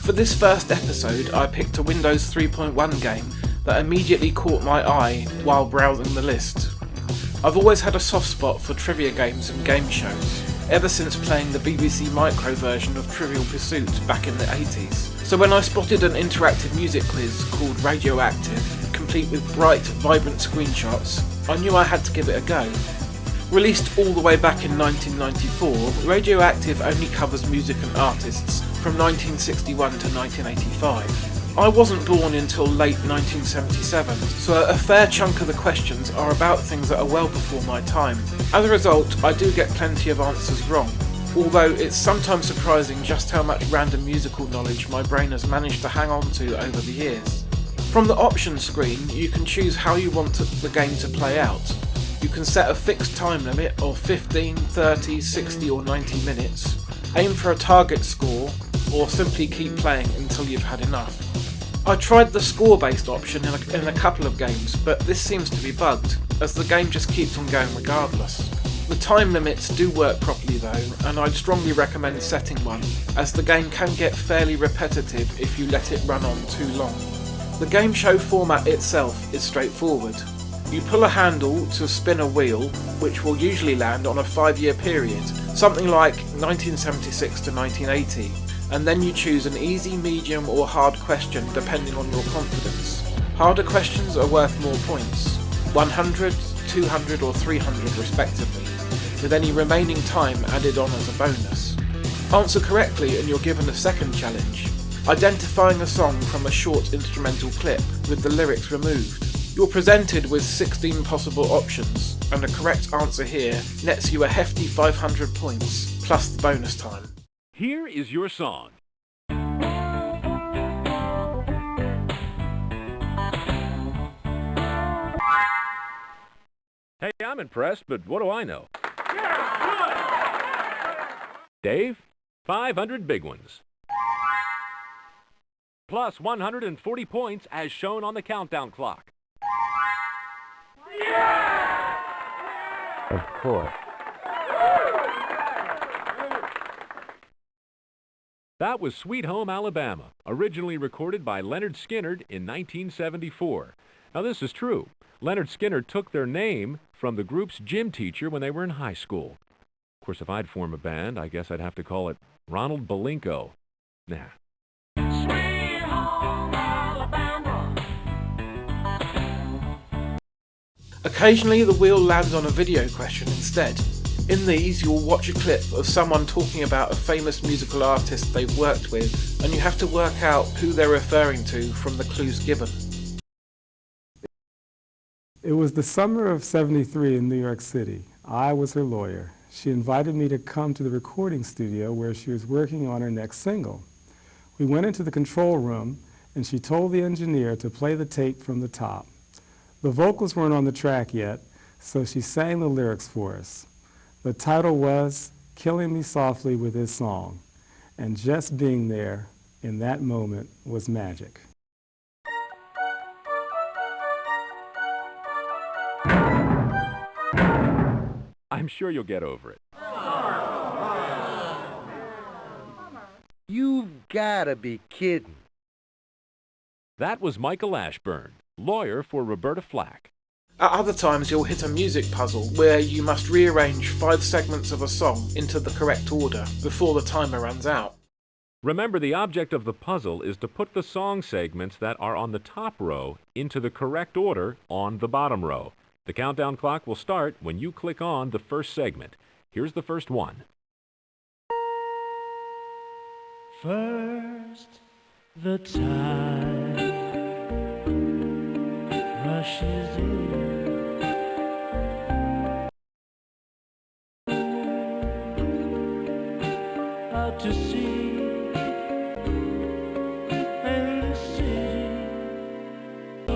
For this first episode, I picked a Windows 3.1 game that immediately caught my eye while browsing the list. I've always had a soft spot for trivia games and game shows, ever since playing the BBC Micro version of Trivial Pursuit back in the 80s. So when I spotted an interactive music quiz called RadioActive, complete with bright, vibrant screenshots, I knew I had to give it a go. Released all the way back in 1994, RadioActive only covers music and artists from 1961 to 1985. I wasn't born until late 1977, so a fair chunk of the questions are about things that are well before my time. As a result, I do get plenty of answers wrong, although it's sometimes surprising just how much random musical knowledge my brain has managed to hang on to over the years. From the options screen, you can choose how you want the game to play out. You can set a fixed time limit of 15, 30, 60 or 90 minutes, aim for a target score, or simply keep playing until you've had enough. I tried the score-based option in a couple of games, but this seems to be bugged, as the game just keeps on going regardless. The time limits do work properly though, and I'd strongly recommend setting one, as the game can get fairly repetitive if you let it run on too long. The game show format itself is straightforward. You pull a handle to spin a wheel, which will usually land on a 5-year period, something like 1976 to 1980, and then you choose an easy, medium or hard question depending on your confidence. Harder questions are worth more points, 100, 200 or 300 respectively, with any remaining time added on as a bonus. Answer correctly and you're given a second challenge, identifying a song from a short instrumental clip with the lyrics removed. You're presented with 16 possible options, and a correct answer here nets you a hefty 500 points, plus the bonus time. Here is your song. Hey, I'm impressed, but what do I know? Yeah, Dave, 500 big ones. Plus 140 points as shown on the countdown clock. Yeah! Of course. That was Sweet Home Alabama, originally recorded by Leonard Skinner in 1974. Now this is true. Leonard Skinner took their name from the group's gym teacher when they were in high school. Of course, if I'd form a band, I guess I'd have to call it Ronald Belinko. Nah. Sweet Home Alabama. Occasionally the wheel lands on a video question instead. In these you'll watch a clip of someone talking about a famous musical artist they've worked with, and you have to work out who they're referring to from the clues given. It was the summer of '73 in New York City. I was her lawyer. She invited me to come to the recording studio where she was working on her next single. We went into the control room and she told the engineer to play the tape from the top. The vocals weren't on the track yet, so she sang the lyrics for us. The title was Killing Me Softly with His Song, and just being there in that moment was magic. I'm sure you'll get over it. You've gotta be kidding. That was Michael Ashburn, lawyer for Roberta Flack. At other times you'll hit a music puzzle where you must rearrange 5 segments of a song into the correct order before the timer runs out. Remember, the object of the puzzle is to put the song segments that are on the top row into the correct order on the bottom row. The countdown clock will start when you click on the first segment. Here's the first one. First, the tide rushes in. Out to sea, and the city, oh,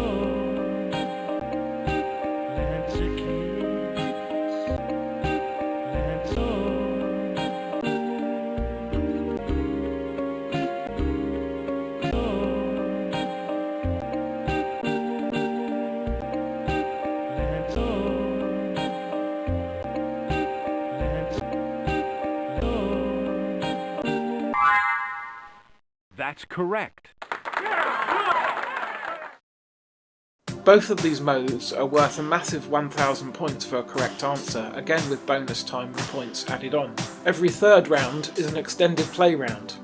let's a kiss, let's That's correct. Both of these modes are worth a massive 1,000 points for a correct answer, again with bonus time points added on. Every third round is an extended play round.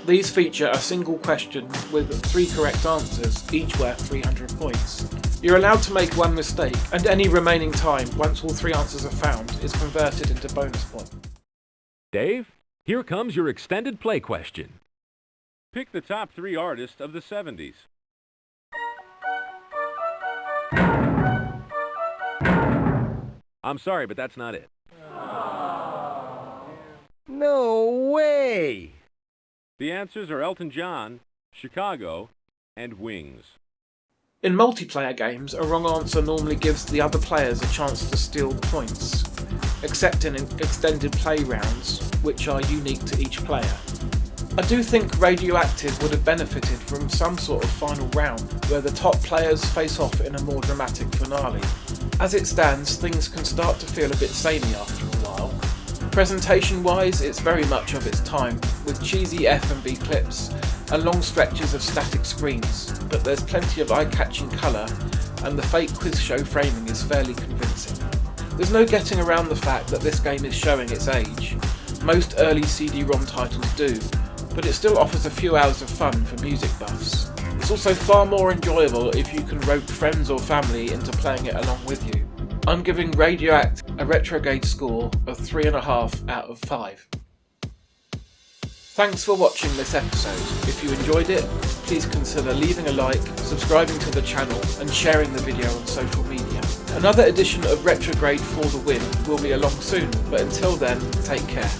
These feature a single question with 3 correct answers, each worth 300 points. You're allowed to make one mistake, and any remaining time, once all 3 answers are found, is converted into bonus points. Dave, here comes your extended play question. Pick the top 3 artists of the 70s. I'm sorry, but that's not it. No way! The answers are Elton John, Chicago, and Wings. In multiplayer games, a wrong answer normally gives the other players a chance to steal points, except in extended play rounds, which are unique to each player. I do think RadioActive would have benefited from some sort of final round where the top players face off in a more dramatic finale. As it stands, things can start to feel a bit samey after a while. Presentation-wise, it's very much of its time, with cheesy F&B clips and long stretches of static screens, but there's plenty of eye-catching colour, and the fake quiz show framing is fairly convincing. There's no getting around the fact that this game is showing its age. Most early CD-ROM titles do, but it still offers a few hours of fun for music buffs. It's also far more enjoyable if you can rope friends or family into playing it along with you. I'm giving RadioActive a RetroGrade score of 3.5 out of 5. Thanks for watching this episode. If you enjoyed it, please consider leaving a like, subscribing to the channel and sharing the video on social media. Another edition of RetroGrade for the win will be along soon, but until then, take care.